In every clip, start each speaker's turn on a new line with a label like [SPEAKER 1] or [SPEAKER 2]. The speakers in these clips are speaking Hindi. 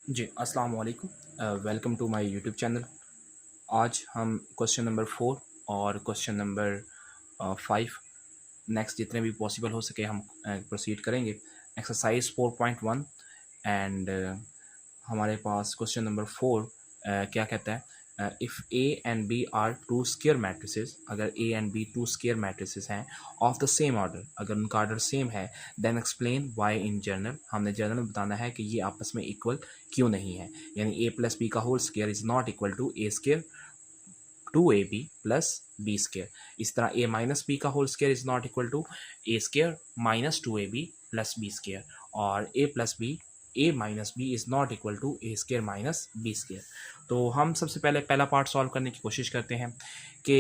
[SPEAKER 1] जी, अस्सलाम वालेकुम। Welcome to my YouTube channel. आज हम क्वेश्चन नंबर 4 और क्वेश्चन नंबर 5 नेक्स्ट जितने भी पॉसिबल हो सके हम प्रोसीड करेंगे। एक्सरसाइज 4.1 एंड हमारे पास क्वेश्चन नंबर 4 क्या कहता है, if A and B are two square matrices, अगर A and B two square matrices हैं ऑफ द सेम ऑर्डर, अगर उनका ऑर्डर सेम है, then explain why in general, हमने जनरल में बताना है कि ये आपस में इक्वल क्यों नहीं है। यानी ए प्लस बी का whole square is not equal to A square two A B plus B square. इस तरह ए माइनस बी का whole square is not equal to A square minus two A B plus B square, और A plus B A minus B is not equal to A square minus B square. तो हम सबसे पहले पहला पार्ट सॉल्व करने की कोशिश करते हैं कि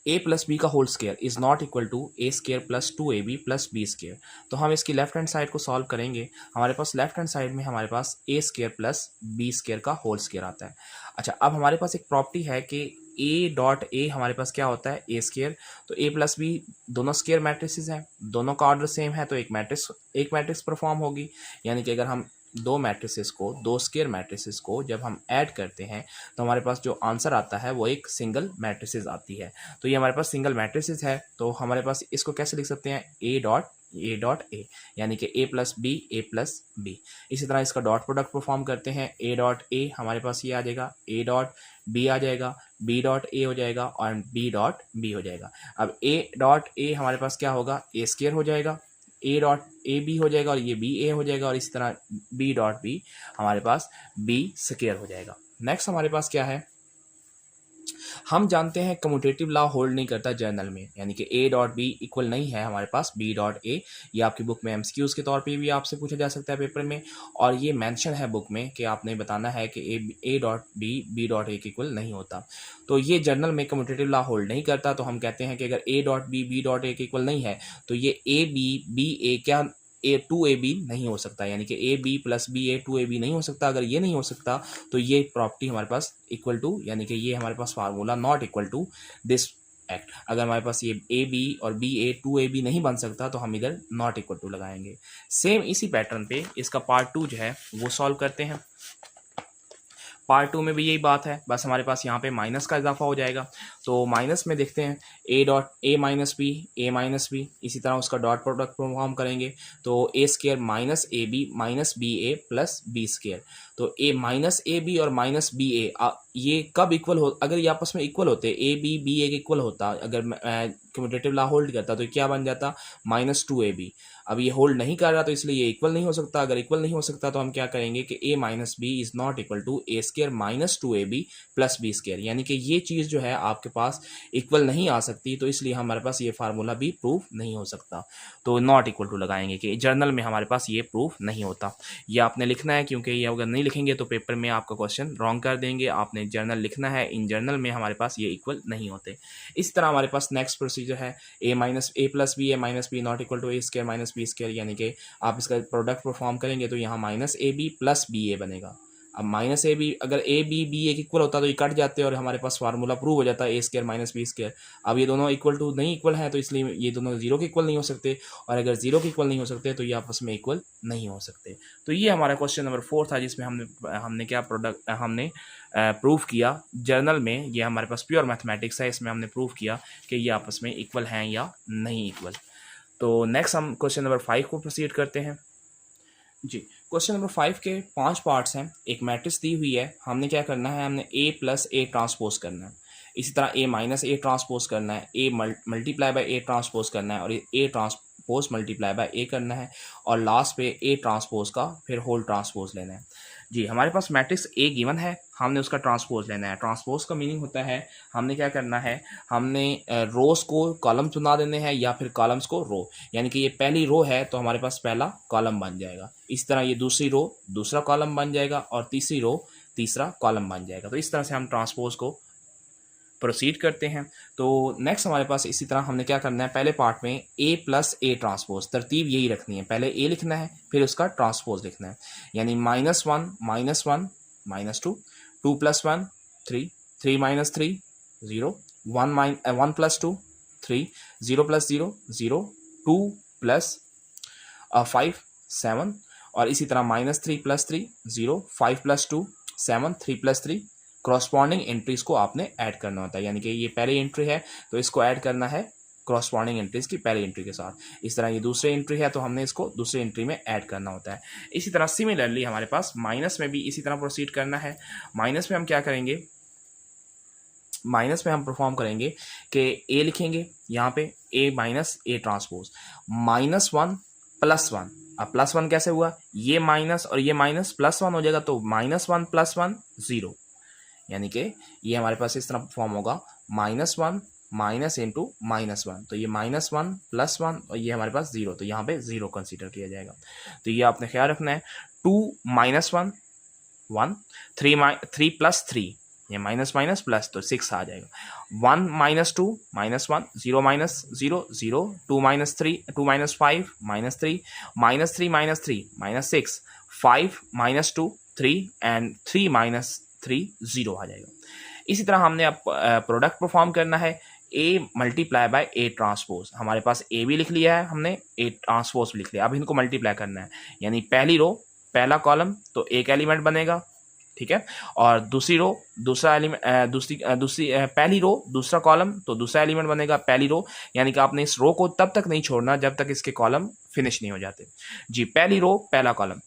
[SPEAKER 1] ए प्लस बी का whole square is not equal to A square plus two A B plus B square. तो हम इसकी लेफ्ट हैंड साइड को सॉल्व करेंगे। हमारे पास लेफ्ट हैंड साइड में हमारे पास A square plus B square का होल स्क्वायर आता है। अच्छा, अब हमारे पास एक प्रॉपर्टी है कि ए डॉट ए हमारे पास क्या होता है, ए स्क्वायर। तो ए प्लस बी दोनों स्क्वायर मैट्रिसेस हैं, दोनों का ऑर्डर सेम है, तो एक मैट्रिक्स परफॉर्म होगी। यानी कि अगर हम दो स्क्वायर मैट्रिसेस को जब हम ऐड करते हैं तो हमारे पास जो आंसर आता है वो एक सिंगल मैट्रिसेस आती है। तो ये हमारे पास सिंगल मैट्रिसेस है, तो हमारे पास इसको कैसे लिख सकते हैं, ए डॉट ए, यानी कि ए प्लस बी। इसी तरह इसका डॉट प्रोडक्ट परफॉर्म करते हैं, ए डॉट ए हमारे पास ये आ जाएगा, ए डॉट बी आ जाएगा, बी डॉट ए हो जाएगा और बी डॉट बी हो जाएगा। अब ए डॉट ए हमारे पास क्या होगा, ए स्क्वायर हो जाएगा, ए डॉट ए बी हो जाएगा और ये बी ए हो जाएगा, और इस तरह बी डॉट बी हमारे पास बी स्क्वायर हो जाएगा। नेक्स्ट हमारे पास क्या है, हम जानते हैं कम्यूटेटिव लॉ होल्ड नहीं करता जर्नल में, यानी कि ए डॉट बी इक्वल नहीं है हमारे पास बी डॉट ए। ये आपकी बुक में एमसीक्यूज के तौर पे भी आपसे पूछा जा सकता है पेपर में, और ये मेंशन है बुक में कि आपने बताना है कि A dot B dot A के इक्वल नहीं होता। तो ये जर्नल में कम्यूटेटिव लॉ होल्ड नहीं करता, तो हम कहते हैं कि अगर A dot B dot A के इक्वल नहीं है तो ये ए बी ए क्या ए टू ए बी नहीं हो सकता, यानी कि A B plus B A two A B नहीं हो सकता। अगर ये नहीं हो सकता तो ये प्रॉपर्टी हमारे पास इक्वल टू, यानी कि ये हमारे पास formula not equal to this act. अगर हमारे पास ये ए बी और B A two A B नहीं बन सकता तो हम इधर नॉट इक्वल टू लगाएंगे। सेम इसी पैटर्न पे इसका पार्ट 2 जो है वो सॉल्व करते हैं। पार्ट 2 में भी यही बात है, बस हमारे पास यहाँ पे माइनस का इजाफा हो जाएगा। तो माइनस में देखते हैं A dot A minus B, इसी तरह उसका डॉट प्रोडक्ट परफॉर्म करेंगे तो A square minus B A plus B square. तो ए माइनस ए बी और माइनस बी ए ये कब इक्वल हो, अगर ये आपस में इक्वल होते, ए बी ए के इक्वल होता, अगर कम्यूटेटिव लॉ होल्ड करता तो क्या बन जाता, माइनस टू ए बी। अब ये होल्ड नहीं कर रहा तो इसलिए ये इक्वल नहीं हो सकता। अगर इक्वल नहीं हो सकता तो हम क्या करेंगे कि A minus B is not equal to A square minus two A B plus B square, यानी कि ये चीज़ जो है आपके पास इक्वल नहीं आ सकती, तो इसलिए हमारे पास ये फार्मूला भी प्रूफ नहीं हो सकता। तो नॉट इक्वल टू लगाएंगे कि जर्नल में हमारे पास ये प्रूफ नहीं होता। ये आपने लिखना है, क्योंकि ये अगर नहीं लिखेंगे तो पेपर में आपका क्वेश्चन रॉन्ग कर देंगे। आपने जर्नल लिखना है, इन जर्नल में हमारे पास ये इक्वल नहीं होते। इस तरह हमारे पास नेक्स्ट प्रोसीजर है, A plus B not equal to A square minus B square, यानी कि आप इसका प्रोडक्ट परफॉर्म करेंगे तो यहाँ minus A B plus B A बनेगा। अब माइनस ए बी, अगर ए बी एक इक्वल होता तो ये कट जाते और हमारे पास फार्मूला प्रूव हो जाता है A square minus B square. अब ये दोनों इक्वल टू नहीं इक्वल है, तो इसलिए ये दोनों जीरो के इक्वल नहीं हो सकते, और अगर जीरो के इक्वल नहीं हो सकते तो ये आपस में इक्वल नहीं हो सकते। तो ये हमारा क्वेश्चन नंबर 4 था, जिसमें हमने क्या प्रोडक्ट हमने प्रूव किया जर्नल में। ये हमारे पास प्योर मैथमेटिक्स है, इसमें हमने प्रूव किया कि ये आपस में इक्वल हैं या नहीं इक्वल। तो नेक्स्ट हम क्वेश्चन नंबर 5 को प्रोसीड करते हैं। जी, क्वेश्चन नंबर 5 के 5 पार्ट्स हैं। एक मैट्रिक्स दी हुई है, हमने क्या करना है, हमने ए प्लस ए ट्रांसपोज करना है, इसी तरह ए माइनस ए ट्रांसपोज करना है, A multiply by A transpose करना है, और ए ट्रांसपोज मल्टीप्लाई बाय ए करना है, और लास्ट पे ए ट्रांसपोज का फिर होल ट्रांसपोज लेना है। जी, हमारे पास मैट्रिक्स ए गिवन है, हमने उसका ट्रांसपोज लेना है। ट्रांसपोज का मीनिंग होता है हमने क्या करना है, हमने रोज को कॉलम्स बना देने हैं या फिर कॉलम्स को रो, यानी कि ये पहली रो है तो हमारे पास पहला कॉलम बन जाएगा, इस तरह ये दूसरी रो दूसरा कॉलम बन जाएगा, और तीसरी रो तीसरा कॉलम बन जाएगा। तो इस तरह से हम ट्रांसपोज को प्रोसीड करते हैं। तो नेक्स्ट हमारे पास इसी तरह हमने क्या करना है, पहले पार्ट में ए प्लस ए ट्रांसपोज, तरतीब यही रखनी है, पहले ए लिखना है फिर उसका ट्रांसपोज लिखना है। यानी -1 -2, 2 + 1 3, 3 - 3 0, 1 + 2 3, 0 + 0 0, 2 + 5 7, और इसी तरह -3 + 3 0, 5 + 2 7, 3 + 3 क्रॉसपॉन्डिंग एंट्रीज को आपने ऐड करना होता है, यानी कि ये पहली एंट्री है तो इसको ऐड करना है क्रॉसपॉन्डिंग एंट्रीज की पहली एंट्री के साथ। इस तरह ये दूसरी एंट्री है तो हमने इसको दूसरी एंट्री में ऐड करना होता है। इसी तरह सिमिलरली हमारे पास माइनस में भी इसी तरह प्रोसीड करना है। माइनस में हम क्या करेंगे, माइनस में हम परफॉर्म करेंगे कि ए लिखेंगे यहाँ पे ए माइनस ए ट्रांसपोज -1 + 1। अब +1 कैसे हुआ, ये माइनस और ये माइनस +1 हो जाएगा तो -1 + 1 0, यानी कि ये हमारे पास इस तरह परफॉर्म होगा -1 माइनस इंटू -1, तो ये -1 + 1 और ये हमारे पास 0, तो यहाँ पे 0 कंसीडर किया जाएगा। तो ये आपने ख्याल रखना है। 2 -1 1, 3 + 3, ये माइनस माइनस प्लस तो 6 आ जाएगा। 1 - 2 -1, 0 - 0 0, 2 - 3 2 - 5 -3, -3 - 3 -6, 5 - 2 3 एंड 3 - 3 0 आ जाएगा। इसी तरह हमने अब प्रोडक्ट परफॉर्म करना है। A × A ट्रांसपोज, हमारे पास A भी लिख लिया है हमने, A ट्रांसपोज भी लिख लिया। अब इनको मल्टीप्लाई करना है, यानी पहली रो पहला कॉलम तो एक एलिमेंट बनेगा, ठीक है, और दूसरी रो दूसरा एलिमेंट दूसरी पहली रो दूसरा कॉलम तो दूसरा एलिमेंट बनेगा पहली रो, यानी कि आपने इस रो को तब तक नहीं छोड़ना जब तक इसके कॉलम फिनिश नहीं हो जाते जी। पहली रो पहला कॉलम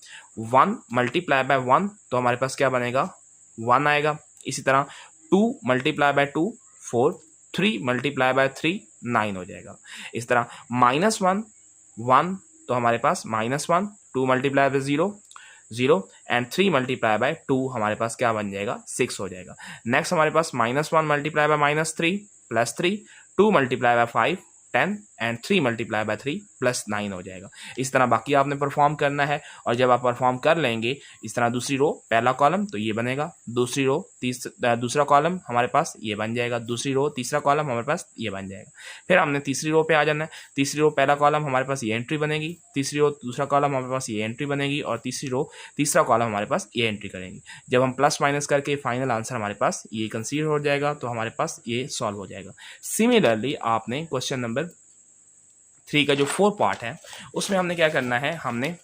[SPEAKER 1] 1 × 1 तो हमारे पास क्या बनेगा 1 आएगा। इसी तरह 2 × 2 4, 3 × 3 9 हो जाएगा। इस तरह -1 1 तो हमारे पास -1, 2 × 0 0 एंड 3 × 2 हमारे पास क्या बन जाएगा 6 हो जाएगा। नेक्स्ट हमारे पास -1 × -3 +3, 2 × 5 10 एंड 3 × 3 +9 हो जाएगा। इस तरह बाकी आपने परफॉर्म करना है, और जब आप परफॉर्म कर लेंगे इस तरह दूसरी रो पहला कॉलम तो ये बनेगा, दूसरी रो दूसरा कॉलम हमारे पास ये बन जाएगा, दूसरी रो तीसरा कॉलम हमारे पास ये बन जाएगा। फिर हमने तीसरी रो पे आ जाना है। तीसरी रो पहला कॉलम हमारे पास ये एंट्री बनेगी, तीसरी रो दूसरा कॉलम हमारे पास ये एंट्री बनेगी, और तीसरी रो तीसरा कॉलम हमारे पास ये एंट्री करेंगे। जब हम प्लस माइनस करके फाइनल आंसर हमारे पास ये कंसीडर हो जाएगा तो हमारे पास ये सॉल्व हो जाएगा। सिमिलरली आपने क्वेश्चन नंबर 3 का जो 4 पार्ट है उसमें हमने क्या करना है, हमने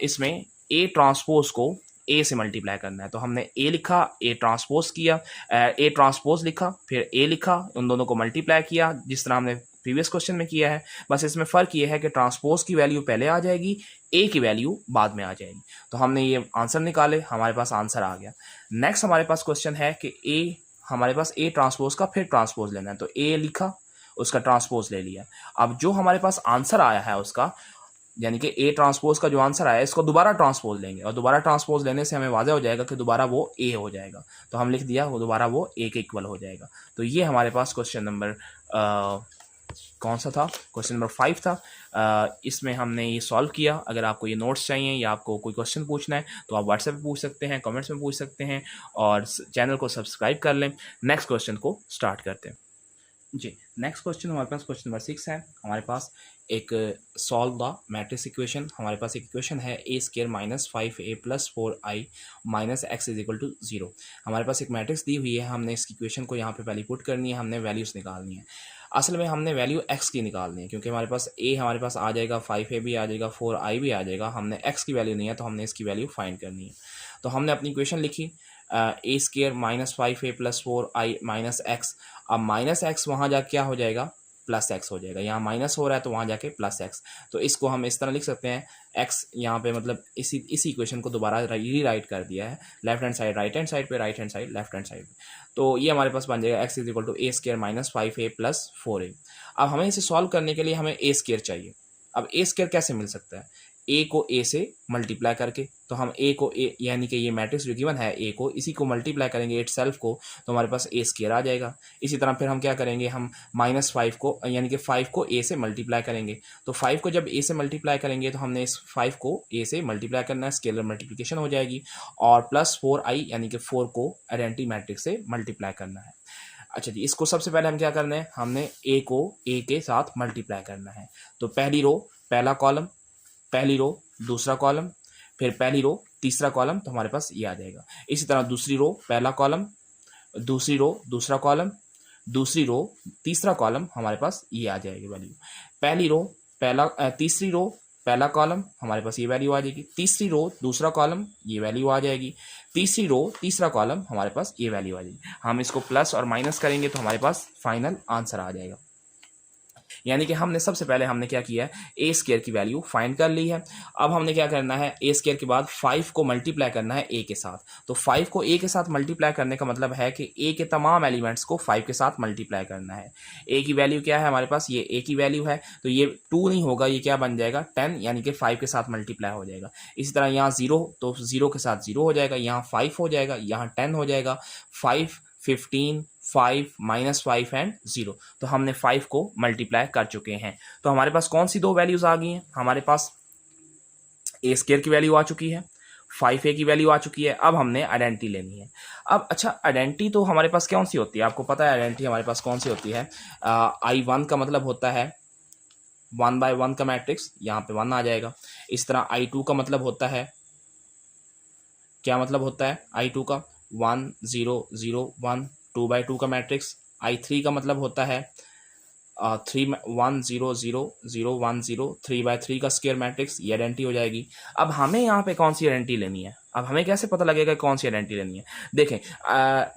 [SPEAKER 1] इसमें A ट्रांसपोज को A से मल्टीप्लाई करना है। तो हमने A लिखा, A ट्रांसपोज किया, A ट्रांसपोज लिखा, फिर A लिखा, उन दोनों को मल्टीप्लाई किया जिस तरह हमने प्रीवियस क्वेश्चन में किया है। बस इसमें फ़र्क ये है कि ट्रांसपोज की वैल्यू पहले आ जाएगी, A की वैल्यू बाद में आ जाएगी। तो हमने ये आंसर निकाले, हमारे पास आंसर आ गया। नेक्स्ट हमारे पास क्वेश्चन है कि हमारे पास A ट्रांसपोज का फिर ट्रांसपोज लेना है। तो A लिखा, उसका ट्रांसपोज ले लिया। अब जो हमारे पास आंसर आया है उसका, यानी कि A ट्रांसपोज का जो आंसर आया है इसको दोबारा ट्रांसपोज लेंगे, और दोबारा ट्रांसपोज लेने से हमें वाज़ेह हो जाएगा कि दोबारा वो A हो जाएगा। तो हम लिख दिया वो दोबारा वो A के इक्वल हो जाएगा। तो ये हमारे पास क्वेश्चन नंबर कौन सा था, क्वेश्चन नंबर 5 था। इसमें हमने ये सॉल्व किया। अगर आपको ये नोट्स चाहिए या आपको कोई क्वेश्चन पूछना है तो आप व्हाट्सएप पे पूछ सकते हैं, कमेंट्स में पूछ सकते हैं, और चैनल को सब्सक्राइब कर लें। नेक्स्ट क्वेश्चन को स्टार्ट करते हैं जी। नेक्स्ट क्वेश्चन हमारे पास क्वेश्चन नंबर 6 है। हमारे पास एक सॉल्व द मैट्रिक्स इक्वेशन, हमारे पास एक इक्वेशन है A² - 5A + 4I - x = 0। हमारे पास एक मैट्रिक्स दी हुई है, हमने इस इक्वेशन को यहाँ पे पहले पुट करनी है, हमने वैल्यूज़ निकालनी है। असल में हमने वैल्यू x की निकालनी है, क्योंकि हमारे पास A हमारे पास आ जाएगा, 5A भी आ जाएगा, 4I भी आ जाएगा, हमने x की वैल्यू नहीं है तो हमने इसकी वैल्यू फाइंड करनी है। तो हमने अपनी इक्वेशन लिखी A² - 5A + 4I - x। अब -x वहाँ जाके क्या हो जाएगा, +x हो जाएगा। यहाँ माइनस हो रहा है तो वहाँ जाके +x। तो इसको हम इस तरह लिख सकते हैं, x यहाँ पे मतलब इसी इक्वेशन को दोबारा रीराइट कर दिया है, left hand side right hand side पे, right hand side left hand side पे। तो ये हमारे पास बन जाएगा x = A² - 5A + 4A। अब हमें इसे सॉल्व करने के लिए हमें A² चाहिए। अब A² कैसे मिल सकता है, A को A से मल्टीप्लाई करके। तो हम A को A, यानी कि ये मैट्रिक्स जो गिवन है A को, इसी को मल्टीप्लाई करेंगे इटसेल्फ को, तो हमारे पास A² आ जाएगा। इसी तरह फिर हम क्या करेंगे, हम -5 को, यानी कि 5 को A से मल्टीप्लाई करेंगे। तो 5 को जब A से मल्टीप्लाई करेंगे तो हमने इस 5 को A से मल्टीप्लाई करना है, स्केलर मल्टीप्लिकेशन हो जाएगी, और +4I यानी कि 4 को आइडेंटिटी मैट्रिक्स से मल्टीप्लाई करना है। अच्छा जी, इसको सबसे पहले हम क्या करना है, हमने A को A के साथ मल्टीप्लाई करना है। तो पहली रो पहला कॉलम, पहली रो दूसरा कॉलम, फिर पहली रो तीसरा कॉलम, तो हमारे पास ये आ जाएगा। इसी तरह दूसरी रो पहला कॉलम, दूसरी रो दूसरा कॉलम, दूसरी रो तीसरा कॉलम, हमारे पास ये आ जाएगी वैल्यू। पहली रो पहला तीसरी रो पहला कॉलम हमारे पास ये वैल्यू आ जाएगी, तीसरी रो दूसरा कॉलम ये वैल्यू आ जाएगी, तीसरी रो तीसरा कॉलम हमारे पास ये वैल्यू आ जाएगी। हम इसको प्लस और माइनस करेंगे तो हमारे पास फाइनल आंसर आ जाएगा। यानी कि हमने सबसे पहले हमने क्या किया है, ए स्क्वायर की वैल्यू फाइंड कर ली है। अब हमने क्या करना है, ए स्क्वायर के बाद 5 को मल्टीप्लाई करना है ए के साथ। तो 5 को ए के साथ मल्टीप्लाई करने का मतलब है कि ए के तमाम एलिमेंट्स को 5 के साथ मल्टीप्लाई करना है। ए की वैल्यू क्या है हमारे पास, ये ए की वैल्यू है, तो ये 2 नहीं होगा, ये क्या बन जाएगा 10, यानी कि 5 के साथ मल्टीप्लाई हो जाएगा। इसी तरह यहाँ 0, तो 0 के साथ 0 हो जाएगा, यहाँ 5 हो जाएगा, यहाँ 10 हो जाएगा, 5, 15, 5, -5 एंड 0। तो हमने 5 को मल्टीप्लाई कर चुके हैं। तो हमारे पास कौन सी दो वैल्यूज आ गई हैं, हमारे पास ए स्क्वायर की वैल्यू आ चुकी है, 5a की वैल्यू आ चुकी है। अब हमने आइडेंटिटी लेनी है। अब अच्छा, आइडेंटिटी तो हमारे पास कौन सी होती है, आपको पता है आइडेंटिटी हमारे पास कौन सी होती है। I1 का मतलब होता है 1 by 1 का मैट्रिक्स, यहाँ पे 1 आ जाएगा। इस तरह I2 का मतलब होता है, क्या मतलब होता है I2 का, 1 0 0 1, 2 by 2 का मैट्रिक्स। I3 का मतलब होता है 3 1 0 0 0 1 0, 3 by 3 का स्क्वायर मैट्रिक्स। ये आइडेंटिटी हो जाएगी। अब हमें यहाँ पे कौन सी आइडेंटिटी लेनी है, अब हमें कैसे पता लगेगा कौन सी आइडेंटिटी लेनी है। देखें,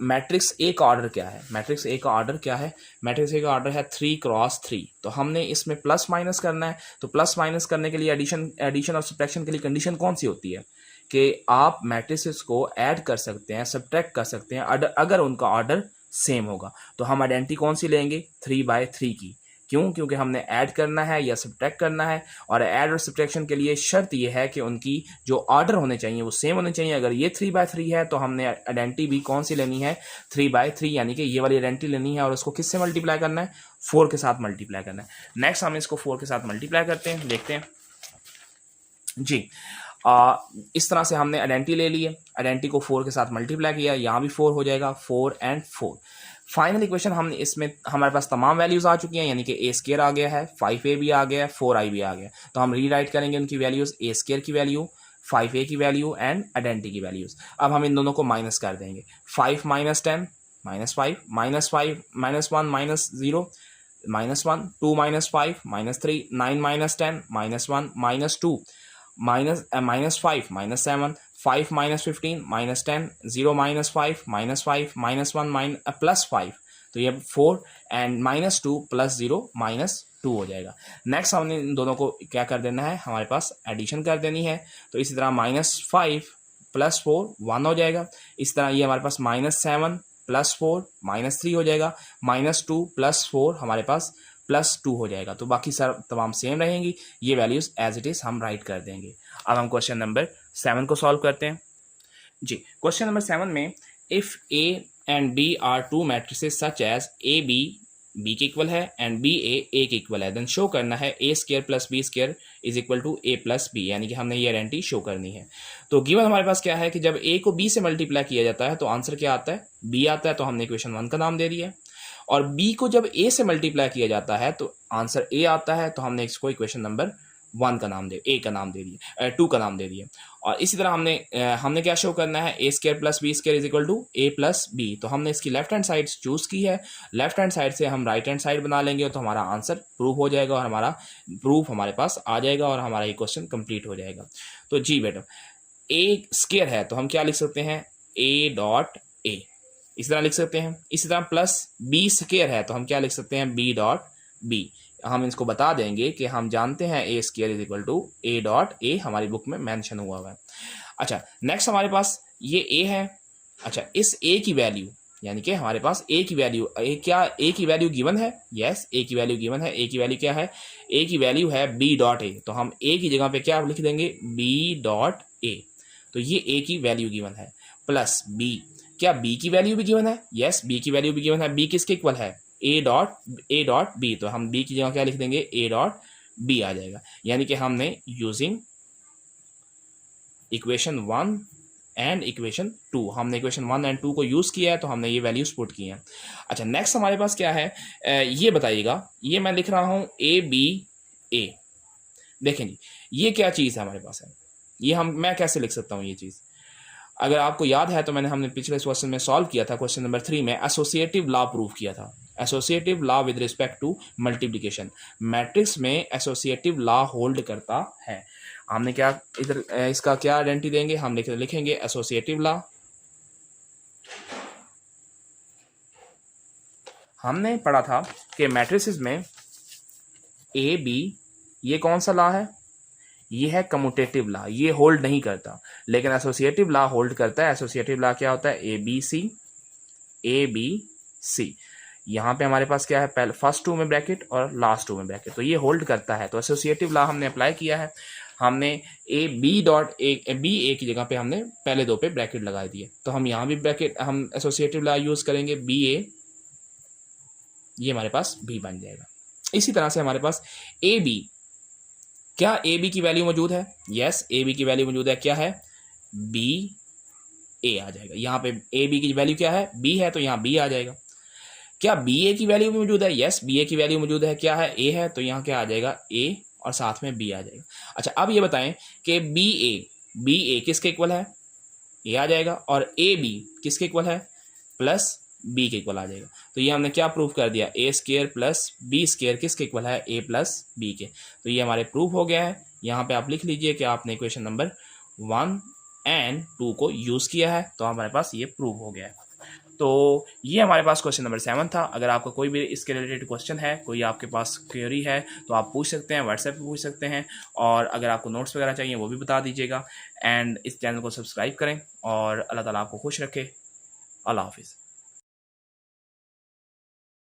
[SPEAKER 1] मैट्रिक्स ए का ऑर्डर क्या है, मैट्रिक्स ए का ऑर्डर क्या है, मैट्रिक्स ए का ऑर्डर है 3 क्रॉस 3। तो हमने इसमें प्लस माइनस करना है। तो प्लस माइनस करने के लिए एडिशन और सब्ट्रैक्शन के लिए कंडीशन कौन सी होती है कि आप मैट्रिसेस को ऐड कर सकते हैं, सब्ट्रैक्ट कर सकते हैं अगर उनका ऑर्डर सेम होगा। तो हम आइडेंटिटी कौन सी लेंगे, 3 by 3 की। क्यों, क्योंकि हमने ऐड करना है या सब्ट्रैक्ट करना है, और ऐड और सब्ट्रैक्शन के लिए शर्त यह है कि उनकी जो ऑर्डर होने चाहिए वो सेम होने चाहिए। अगर ये 3 by 3 है तो हमने आइडेंटिटी भी कौन सी लेनी है, 3 by 3, यानी कि ये वाली आइडेंटिटी लेनी है और उसको किससे मल्टीप्लाई करना है, 4 के साथ मल्टीप्लाई करना है। नेक्स्ट हम इसको 4 के साथ मल्टीप्लाई करते हैं, देखते हैं जी। इस तरह से हमने आइडेंटिटी ले ली है, आइडेंटिटी को 4 के साथ मल्टीप्लाई किया, यहाँ भी 4 हो जाएगा, 4 and 4। फाइनल इक्वेशन हमने इसमें हमारे पास तमाम वैल्यूज आ चुकी हैं, यानी कि ए स्क्वायर आ गया है, 5a भी आ गया है, 4i भी आ गया। तो हम रीराइट करेंगे उनकी वैल्यूज, ए स्क्वायर की वैल्यू, 5a की वैल्यू एंड आइडेंटिटी की वैल्यूज। अब हम इन दोनों को माइनस कर देंगे, 5 - 10 -5, -5 -1 -0 -1, 2 - 5 -3, 9 - 10 -1 -2, -5 -7, 5 - 15 -10, 0 -5 -5 -1 +5। तो ये 4 एंड -2 + 0 -2 हो जाएगा। नेक्स्ट हमने इन दोनों को क्या कर देना है, हमारे पास एडिशन कर देनी है। तो इसी तरह -5 + 4 1 हो जाएगा। इस तरह ये हमारे पास -7 + 4 -3 हो जाएगा, -2 + 4 हमारे पास +2 हो जाएगा। तो बाकी सब तमाम सेम रहेंगी, ये वैल्यूज एज इट इज हम राइट कर देंगे। अब हम क्वेश्चन नंबर 7 को सॉल्व करते हैं जी। क्वेश्चन नंबर 7 में, if A and B are two matrices such as A B के इक्वल है एंड बी ए के इक्वल है, देन शो करना है A square + B square is equal to A + B, यानी कि हमने ये आइडेंटिटी शो करनी है। तो गिवन हमारे पास क्या है कि जब ए को बी से मल्टीप्लाई किया जाता है तो आंसर क्या आता है, बी आता है। तो हमने इक्वेशन 1 का नाम दे दिया है। और बी को जब ए से मल्टीप्लाई किया जाता है तो आंसर ए आता है। तो हमने इसको इक्वेशन नंबर 1 का नाम ए का नाम दे दिया, 2 का नाम दे दिया। और इसी तरह हमने क्या शो करना है, A square + B square is equal to A + B. तो हमने इसकी लेफ्ट हैंड साइड चूज की है, लेफ्ट हैंड साइड से हम राइट हैंड साइड बना लेंगे तो हमारा आंसर प्रूफ हो जाएगा और हमारा प्रूफ हमारे पास आ जाएगा और हमारा ये क्वेश्चन कंप्लीट हो जाएगा। तो जी बेटा, ए स्क्वायर है तो हम क्या लिख सकते हैं, a.a, इस तरह लिख सकते हैं। इसी तरह प्लस बी स्क्वायर है तो हम क्या लिख सकते हैं, b.b। हम इसको बता देंगे कि हम जानते हैं A square is equal to a.a, हमारी बुक में मेंशन हुआ है। अच्छा, नेक्स्ट हमारे पास ये a है। अच्छा, इस a की वैल्यू, यानी कि हमारे पास a की वैल्यू, क्या a की वैल्यू गिवन है, यस a की वैल्यू गिवन है। a की वैल्यू क्या है, a की वैल्यू है b.a। तो हम a की जगह पे क्या लिख देंगे, b.a। तो ये a की वैल्यू गिवन है, प्लस b, क्या b की वैल्यू भी गिवन है, यस b की वैल्यू भी गिवन है। b किसके इक्वल है, a.b। तो हम b की जगह क्या लिख देंगे, a.b आ जाएगा। यानी कि हमने यूजिंग इक्वेशन 1 एंड इक्वेशन 2, हमने इक्वेशन 1 एंड 2 को यूज किया है तो हमने ये वैल्यूज पुट की हैं। अच्छा, नेक्स्ट हमारे पास क्या है, ये बताइएगा, ये मैं लिख रहा हूं a.b.a। देखें जी, ये क्या चीज है हमारे पास है, ये मैं कैसे लिख सकता हूँ ये चीज। अगर आपको याद है तो हमने पिछले क्वेश्चन में सॉल्व किया था, क्वेश्चन नंबर 3 में एसोसिएटिव लॉ प्रूव किया था। Associative law with respect to multiplication, matrix में एसोसिएटिव लॉ होल्ड करता है। हमने क्या इधर इसका क्या आइडेंटिटी देंगे, हम लिखेंगे एसोसिएटिव लॉ। हमने पढ़ा था कि मैट्रिसेस में ए बी, ये कौन सा लॉ है, ये है कम्यूटेटिव लॉ, ये होल्ड नहीं करता, लेकिन एसोसिएटिव लॉ होल्ड करता है। एसोसिएटिव लॉ क्या होता है, ए बी सी। यहाँ पे हमारे पास क्या है, पहले फर्स्ट टू में ब्रैकेट और लास्ट टू में ब्रैकेट, तो ये होल्ड करता है। तो एसोसिएटिव लॉ हमने अप्लाई किया है, हमने ए बी की जगह पे हमने पहले दो पे ब्रैकेट लगा दिए, तो हम यहाँ भी ब्रैकेट, हम एसोसिएटिव लॉ यूज करेंगे बी ए, ये हमारे पास बी बन जाएगा। इसी तरह से हमारे पास ए बी, क्या ए बी की वैल्यू मौजूद है, यस ए बी की वैल्यू मौजूद है, क्या है, बी ए आ जाएगा। यहाँ पे ए बी की वैल्यू क्या है, बी है, तो यहाँ बी आ जाएगा। क्या बी ए की वैल्यू भी मौजूद है, यस बी ए की वैल्यू मौजूद है, क्या है, ए है, तो यहाँ क्या आ जाएगा, ए और साथ में बी आ जाएगा। अच्छा अब ये बताएं कि बी ए किसके इक्वल है, ए आ जाएगा, और ए बी किसके इक्वल है, प्लस बी के इक्वल आ जाएगा। तो ये हमने क्या प्रूव कर दिया, ए स्क्वायर प्लस बी स्क्वायर किसके इक्वल है, ए प्लस बी के। तो ये हमारे प्रूव हो गया है। यहाँ पे आप लिख लीजिए कि आपने इक्वेशन नंबर 1 एंड 2 को यूज़ किया है, तो हमारे पास ये प्रूव हो गया है। तो ये हमारे पास क्वेश्चन नंबर 7 था। अगर आपका कोई भी इसके रिलेटेड क्वेश्चन है, कोई आपके पास क्वेरी है, तो आप पूछ सकते हैं, व्हाट्सएप पे पूछ सकते हैं, और अगर आपको नोट्स वगैरह चाहिए वो भी बता दीजिएगा। एंड इस चैनल को सब्सक्राइब करें, और अल्लाह ताला आपको खुश रखे। अल्लाह हाफिज़।